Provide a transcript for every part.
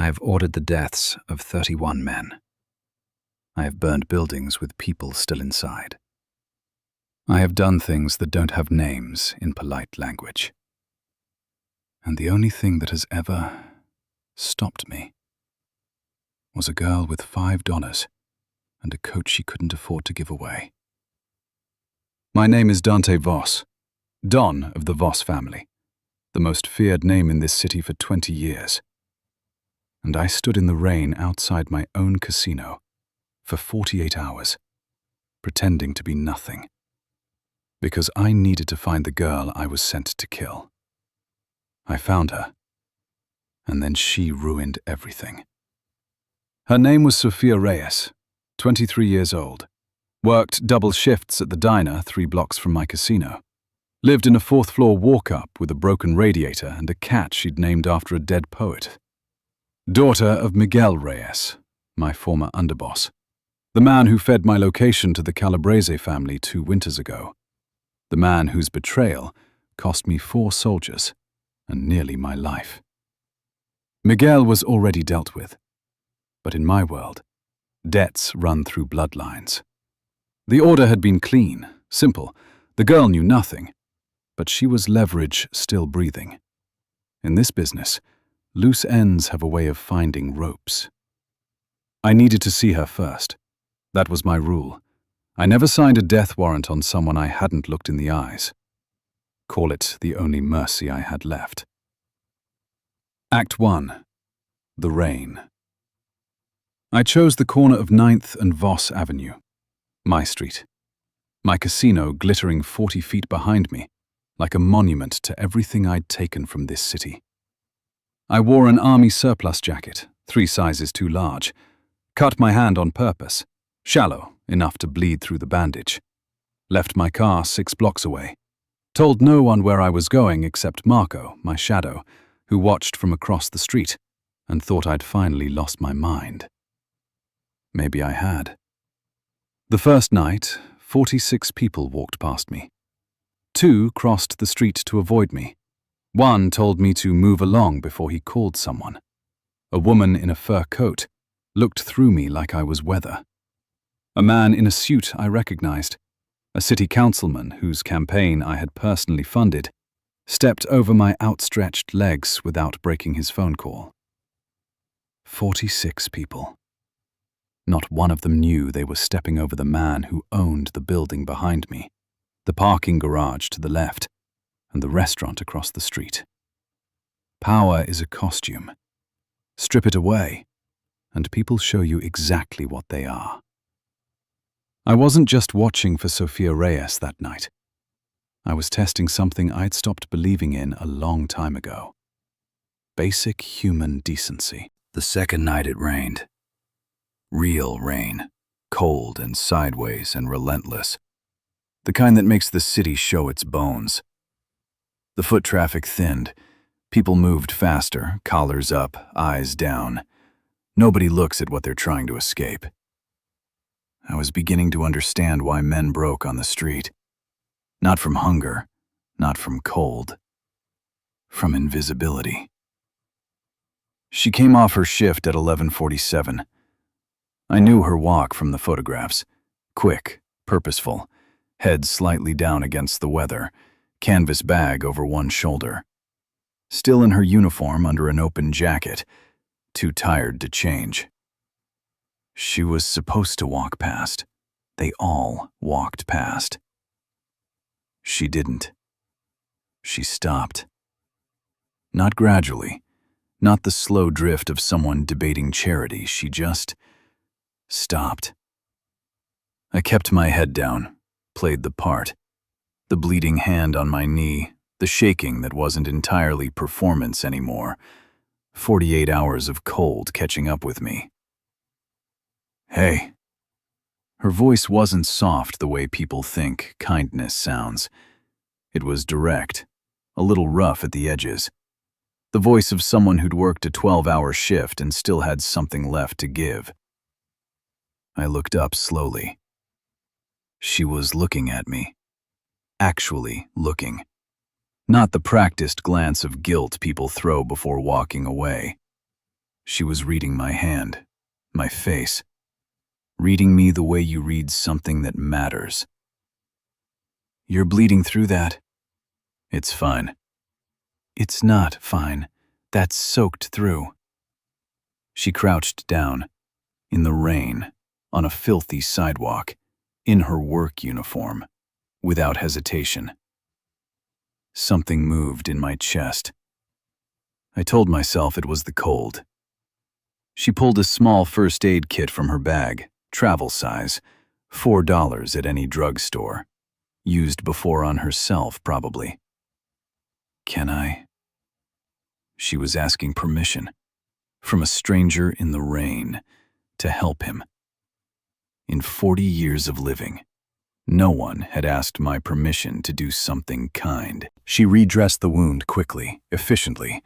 have ordered the deaths of 31 men. I have burned buildings with people still inside. I have done things that don't have names in polite language. And the only thing that has ever stopped me was a girl with $5 and a coat she couldn't afford to give away. My name is Dante Voss, Don of the Voss family, the most feared name in this city for 20 years. And I stood in the rain outside my own casino for 48 hours, pretending to be nothing, because I needed to find the girl I was sent to kill. I found her, and then she ruined everything. Her name was Sofia Reyes, 23 years old, worked double shifts at the diner 3 blocks from my casino, lived in a 4th-floor walk-up with a broken radiator and a cat she'd named after a dead poet. Daughter of Miguel Reyes, my former underboss, the man who fed my location to the Calabrese family 2 winters ago, the man whose betrayal cost me 4 soldiers and nearly my life. Miguel was already dealt with, but in my world, debts run through bloodlines. The order had been clean, simple. The girl knew nothing, but she was leverage still breathing. In this business, loose ends have a way of finding ropes. I needed to see her first. That was my rule. I never signed a death warrant on someone I hadn't looked in the eyes. Call it the only mercy I had left. Act 1. The Rain. I chose the corner of 9th and Voss Avenue, my street. My casino glittering 40 feet behind me, like a monument to everything I'd taken from this city. I wore an army surplus jacket, 3 sizes too large, cut my hand on purpose, shallow enough to bleed through the bandage, left my car 6 blocks away, told no one where I was going except Marco, my shadow, who watched from across the street and thought I'd finally lost my mind. Maybe I had. The first night, 46 people walked past me. 2 crossed the street to avoid me. 1 told me to move along before he called someone. A woman in a fur coat looked through me like I was weather. A man in a suit I recognized, a city councilman whose campaign I had personally funded, stepped over my outstretched legs without breaking his phone call. 46 people. Not one of them knew they were stepping over the man who owned the building behind me, the parking garage to the left, and the restaurant across the street. Power is a costume. Strip it away, and people show you exactly what they are. I wasn't just watching for Sofia Reyes that night. I was testing something I'd stopped believing in a long time ago. Basic human decency. The second night it rained. Real rain, cold and sideways and relentless. The kind that makes the city show its bones. The foot traffic thinned. People moved faster, collars up, eyes down. Nobody looks at what they're trying to escape. I was beginning to understand why men broke on the street. Not from hunger, not from cold. From invisibility. She came off her shift at 11:47. I knew her walk from the photographs. Quick, purposeful, head slightly down against the weather, canvas bag over one shoulder. Still in her uniform under an open jacket, too tired to change. She was supposed to walk past. They all walked past. She didn't. She stopped. Not gradually, not the slow drift of someone debating charity. She just stopped. I kept my head down, played the part. The bleeding hand on my knee, the shaking that wasn't entirely performance anymore. 48 hours of cold catching up with me. Hey. Her voice wasn't soft the way people think kindness sounds. It was direct, a little rough at the edges. The voice of someone who'd worked a 12-hour shift and still had something left to give. I looked up slowly. She was looking at me. Actually looking. Not the practiced glance of guilt people throw before walking away. She was reading my hand, my face, reading me the way you read something that matters. You're bleeding through that. It's fine. It's not fine. That's soaked through. She crouched down, in the rain, on a filthy sidewalk, in her work uniform, without hesitation. Something moved in my chest. I told myself it was the cold. She pulled a small first aid kit from her bag, travel size, $4 at any drugstore. Used before on herself, probably. Can I? She was asking permission, from a stranger in the rain, to help him. In 40 years of living, no one had asked my permission to do something kind. She redressed the wound quickly, efficiently,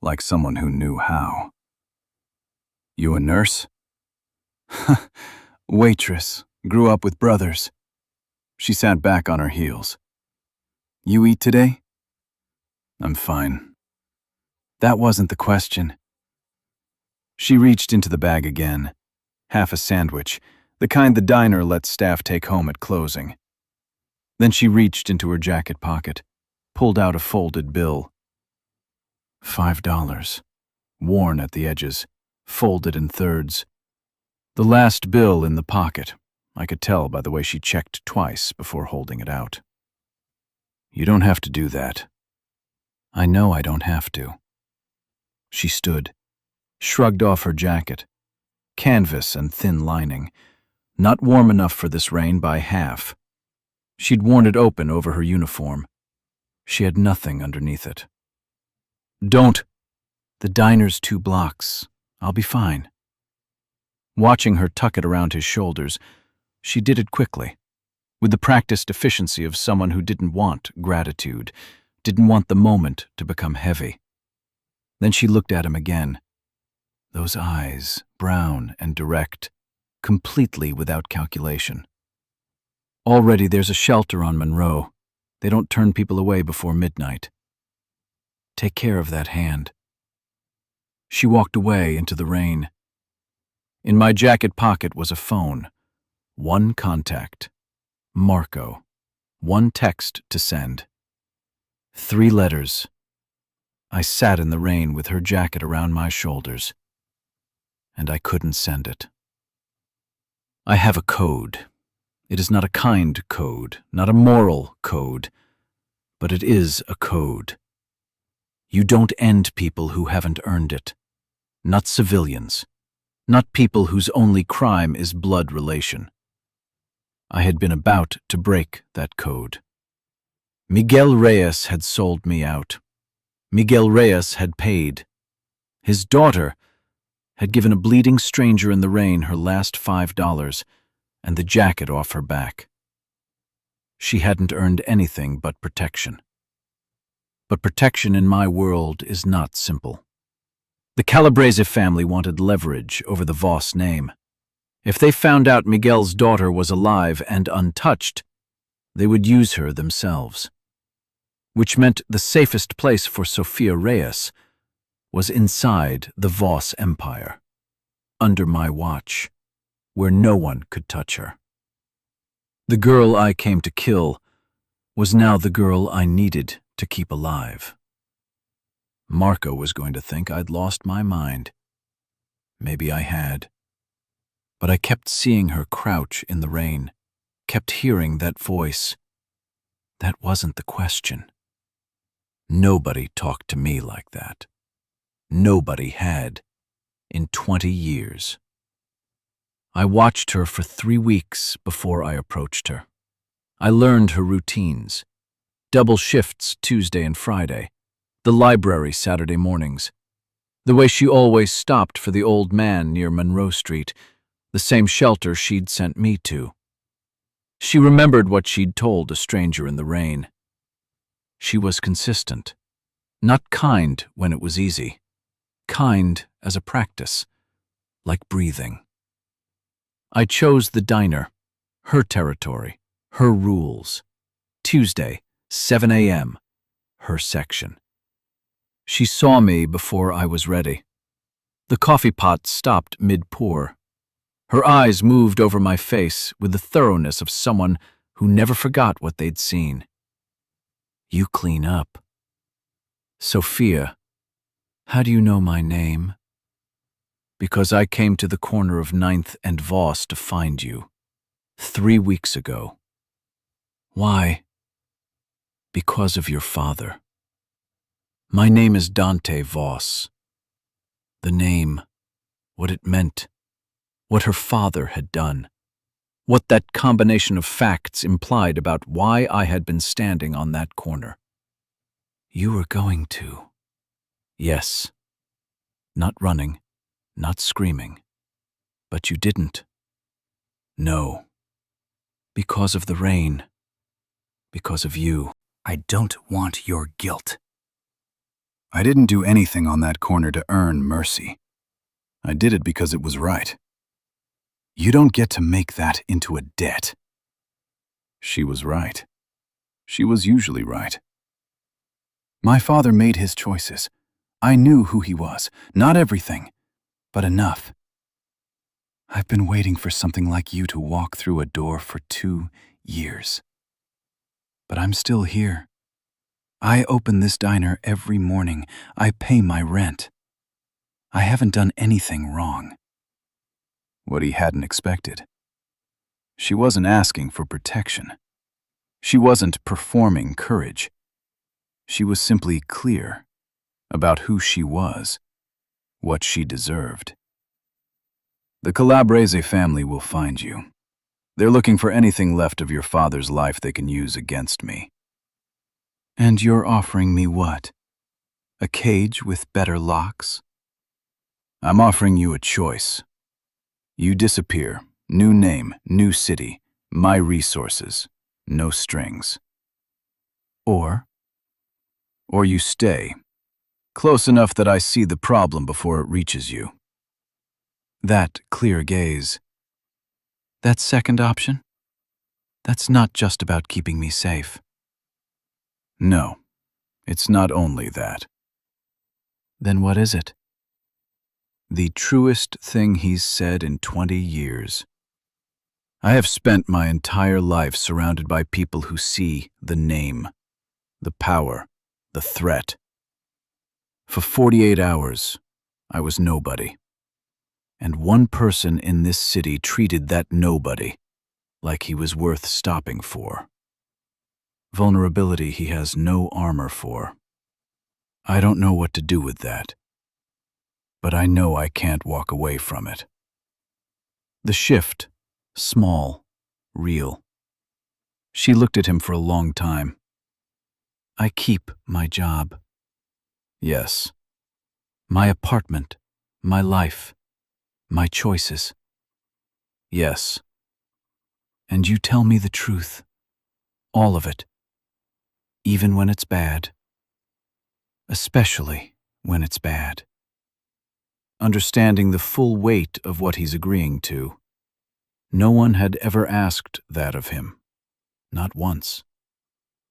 like someone who knew how. You a nurse? Waitress. Grew up with brothers. She sat back on her heels. You eat today? I'm fine. That wasn't the question. She reached into the bag again. Half a sandwich, the kind the diner lets staff take home at closing. Then she reached into her jacket pocket, pulled out a folded bill. $5, worn at the edges, folded in thirds. The last bill in the pocket. I could tell by the way she checked twice before holding it out. You don't have to do that. I know I don't have to. She stood, shrugged off her jacket. Canvas and thin lining. Not warm enough for this rain by half. She'd worn it open over her uniform. She had nothing underneath it. Don't. The diner's 2 blocks. I'll be fine. Watching her tuck it around his shoulders, she did it quickly, with the practiced efficiency of someone who didn't want gratitude, didn't want the moment to become heavy. Then she looked at him again. Those eyes, brown and direct, completely without calculation. Already there's a shelter on Monroe. They don't turn people away before midnight. Take care of that hand. She walked away into the rain. In my jacket pocket was a phone. 1 contact. Marco. 1 text to send. 3 letters. I sat in the rain with her jacket around my shoulders, and I couldn't send it. I have a code. It is not a kind code, not a moral code, but it is a code. You don't end people who haven't earned it. Not civilians. Not people whose only crime is blood relation. I had been about to break that code. Miguel Reyes had sold me out. Miguel Reyes had paid. His daughter had given a bleeding stranger in the rain her last $5 and the jacket off her back. She hadn't earned anything but protection. But protection in my world is not simple. The Calabrese family wanted leverage over the Voss name. If they found out Miguel's daughter was alive and untouched, they would use her themselves. Which meant the safest place for Sofia Reyes was inside the Voss empire, under my watch, where no one could touch her. The girl I came to kill was now the girl I needed to keep alive. Marco was going to think I'd lost my mind. Maybe I had. But I kept seeing her crouch in the rain, kept hearing that voice. That wasn't the question. Nobody talked to me like that. Nobody had, in 20 years. I watched her for 3 weeks before I approached her. I learned her routines. Double shifts Tuesday and Friday. The library Saturday mornings. The way she always stopped for the old man near Monroe Street, the same shelter she'd sent me to. She remembered what she'd told a stranger in the rain. She was consistent. Not kind when it was easy. Kind as a practice, like breathing. I chose the diner, her territory, her rules. Tuesday, 7 a.m., her section. She saw me before I was ready. The coffee pot stopped mid-pour. Her eyes moved over my face with the thoroughness of someone who never forgot what they'd seen. You clean up. Sofia, how do you know my name? Because I came to the corner of 9th and Voss to find you. 3 weeks ago. Why? Because of your father. My name is Dante Voss. The name, what it meant, what her father had done, what that combination of facts implied about why I had been standing on that corner. You were going to. Yes. Not running, not screaming. But you didn't. No. Because of the rain. Because of you. I don't want your guilt. I didn't do anything on that corner to earn mercy. I did it because it was right. You don't get to make that into a debt. She was right. She was usually right. My father made his choices. I knew who he was. Not everything, but enough. I've been waiting for something like you to walk through a door for 2 years. But I'm still here. I open this diner every morning. I pay my rent. I haven't done anything wrong. What he hadn't expected. She wasn't asking for protection. She wasn't performing courage. She was simply clear about who she was, what she deserved. The Calabrese family will find you. They're looking for anything left of your father's life they can use against me. And you're offering me what? A cage with better locks? I'm offering you a choice. You disappear, new name, new city, my resources, no strings. Or you stay, close enough that I see the problem before it reaches you. That clear gaze. That second option? That's not just about keeping me safe. No, it's not only that. Then what is it? The truest thing he's said in 20 years. I have spent my entire life surrounded by people who see the name, the power, the threat. For 48 hours, I was nobody. And one person in this city treated that nobody like he was worth stopping for. Vulnerability he has no armor for. I don't know what to do with that. But I know I can't walk away from it. The shift, small, real. She looked at him for a long time. I keep my job. Yes. My apartment, my life. My choices. Yes. And you tell me the truth. All of it. Even when it's bad. Especially when it's bad. Understanding the full weight of what he's agreeing to. No one had ever asked that of him. Not once.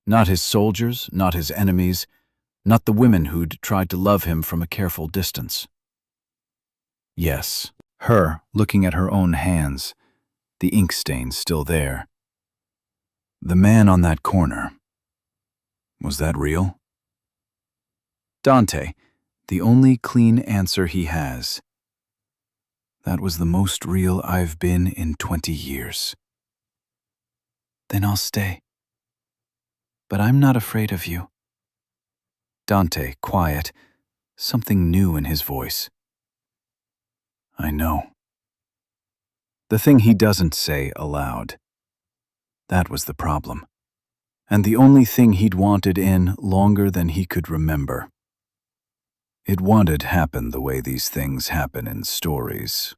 Not his soldiers, not his enemies, not the women who'd tried to love him from a careful distance. Yes. Her looking at her own hands, the ink stains still there. The man on that corner. Was that real? Dante, the only clean answer he has. That was the most real I've been in 20 years. Then I'll stay. But I'm not afraid of you. Dante, quiet, something new in his voice. I know. The thing he doesn't say aloud. That was the problem. And the only thing he'd wanted in longer than he could remember. It wanted happen the way these things happen in stories.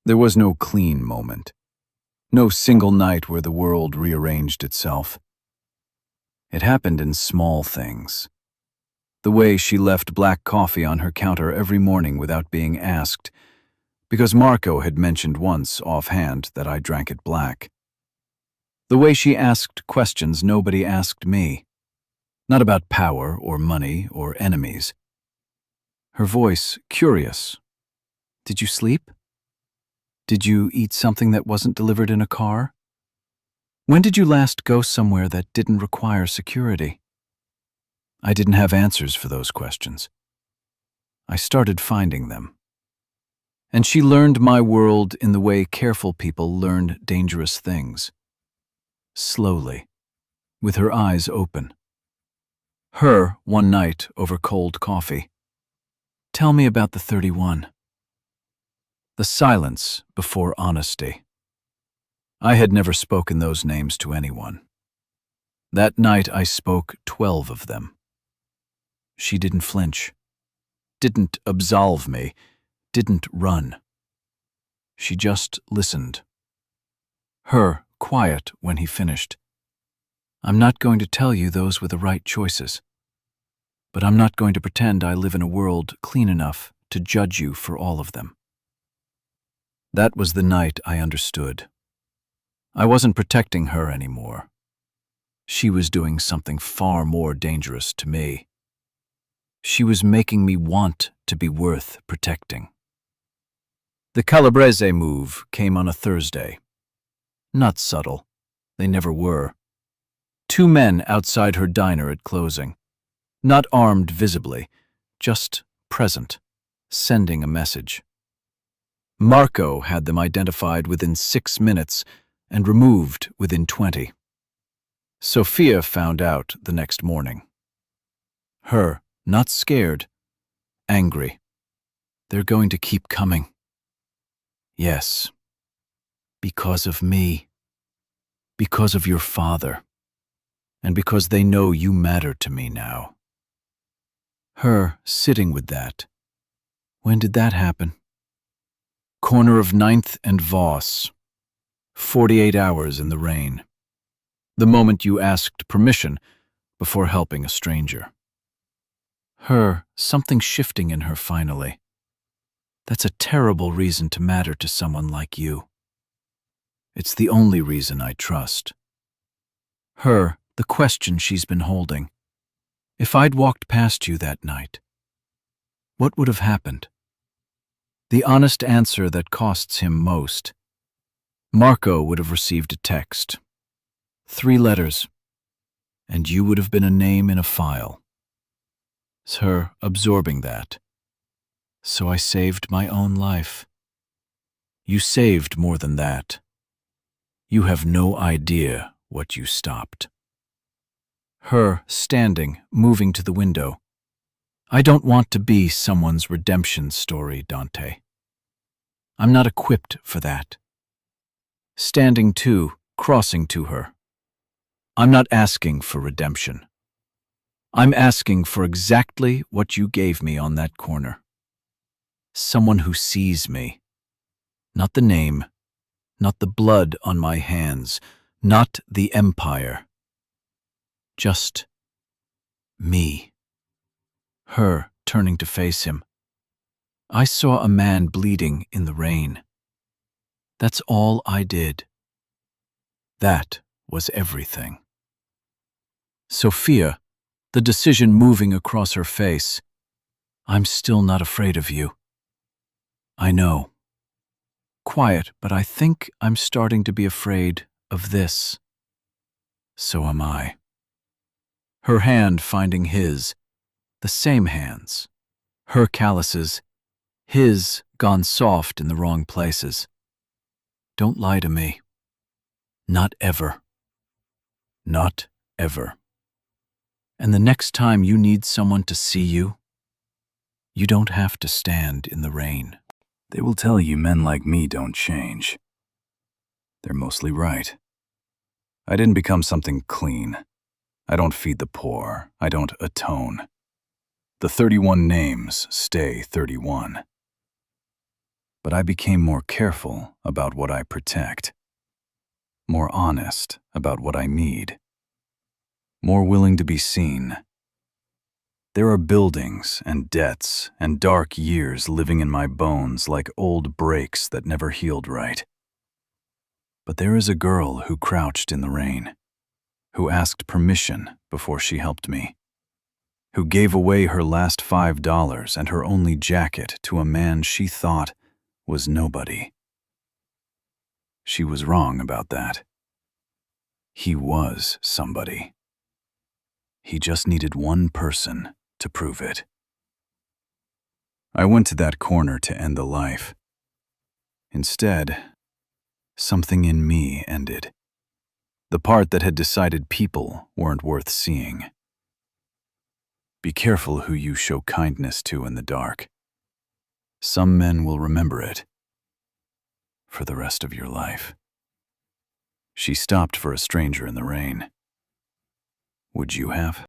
There was no clean moment. No single night where the world rearranged itself. It happened in small things. The way she left black coffee on her counter every morning without being asked, because Marco had mentioned once offhand that I drank it black. The way she asked questions nobody asked me, not about power or money or enemies. Her voice curious, Did you sleep? Did you eat something that wasn't delivered in a car? When did you last go somewhere that didn't require security? I didn't have answers for those questions. I started finding them. And she learned my world in the way careful people learned dangerous things. Slowly, with her eyes open. Her, one night over cold coffee. Tell me about the 31. The silence before honesty. I had never spoken those names to anyone. That night I spoke 12 of them. She didn't flinch, didn't absolve me, didn't run. She just listened. Her, quiet when he finished. I'm not going to tell you those were the right choices, but I'm not going to pretend I live in a world clean enough to judge you for all of them. That was the night I understood. I wasn't protecting her anymore. She was doing something far more dangerous to me. She was making me want to be worth protecting. The Calabrese move came on a Thursday. Not subtle. They never were. 2 men outside her diner at closing. Not armed visibly, just present, sending a message. Marco had them identified within 6 minutes and removed within 20. Sofia found out the next morning. Her, not scared, angry. They're going to keep coming. Yes. Because of me. Because of your father. And because they know you matter to me now. Her sitting with that. When did that happen? Corner of 9th and Voss. 48 hours in the rain. The moment you asked permission before helping a stranger. Her, something shifting in her finally. That's a terrible reason to matter to someone like you. It's the only reason I trust. Her, the question she's been holding. If I'd walked past you that night, what would have happened? The honest answer that costs him most. Marco would have received a text. 3 letters. And you would have been a name in a file. It's her absorbing that. So I saved my own life. You saved more than that. You have no idea what you stopped. Her, standing, moving to the window. I don't want to be someone's redemption story, Dante. I'm not equipped for that. Standing too, crossing to her. I'm not asking for redemption. I'm asking for exactly what you gave me on that corner. Someone who sees me. Not the name, not the blood on my hands, not the empire. Just me. Her, turning to face him. I saw a man bleeding in the rain. That's all I did. That was everything. Sofia, the decision moving across her face. I'm still not afraid of you. I know. Quiet, but I think I'm starting to be afraid of this. So am I. Her hand finding his, the same hands. Her calluses, his gone soft in the wrong places. Don't lie to me. Not ever. Not ever. And the next time you need someone to see you, you don't have to stand in the rain. They will tell you men like me don't change. They're mostly right. I didn't become something clean. I don't feed the poor. I don't atone. The 31 names stay 31. But I became more careful about what I protect. More honest about what I need. More willing to be seen. There are buildings and debts and dark years living in my bones like old breaks that never healed right. But there is a girl who crouched in the rain, who asked permission before she helped me, who gave away her last $5 and her only jacket to a man she thought was nobody. She was wrong about that. He was somebody. He just needed one person to prove it. I went to that corner to end the life. Instead, something in me ended. The part that had decided people weren't worth seeing. Be careful who you show kindness to in the dark. Some men will remember it for the rest of your life. She stopped for a stranger in the rain. Would you have?